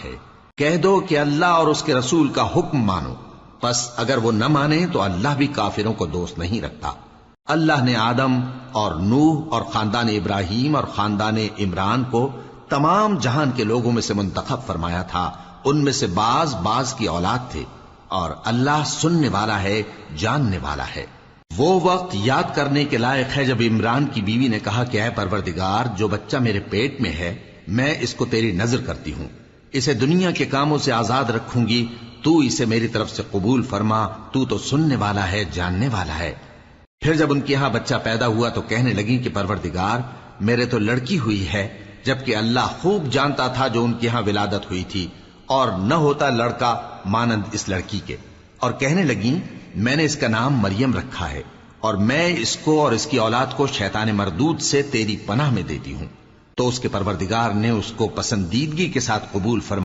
ہے۔ کہہ دو کہ اللہ اور اس کے رسول کا حکم مانو، پس اگر وہ نہ مانے تو اللہ بھی کافروں کو دوست نہیں رکھتا۔ اللہ نے آدم اور نوح اور خاندان ابراہیم اور خاندان عمران کو تمام جہان کے لوگوں میں سے منتخب فرمایا تھا، ان میں سے بعض کی اولاد تھے، اور اللہ سننے والا ہے، جاننے والا ہے۔ وہ وقت یاد کرنے کے لائق ہے جب عمران کی بیوی نے کہا کہ اے پروردگار، جو بچہ میرے پیٹ میں ہے میں اس کو تیری نذر کرتی ہوں، اسے دنیا کے کاموں سے آزاد رکھوں گی، تو اسے میری طرف سے قبول فرما، تو سننے والا ہے، جاننے والا ہے۔ پھر جب ان کے ہاں بچہ پیدا ہوا تو کہنے لگی کہ پروردگار، میرے تو لڑکی ہوئی ہے، جبکہ اللہ خوب جانتا تھا جو ان کے ہاں ولادت ہوئی تھی، اور نہ ہوتا لڑکا مانند اس لڑکی کے۔ اور کہنے لگیں میں نے اس کا نام مریم رکھا ہے، اور میں اس کو اور اس کی اولاد کو شیطان مردود سے تیری پناہ میں دیتی ہوں۔ تو اس کے پروردگار نے اس کو پسندیدگی کے ساتھ قبول فرمایا۔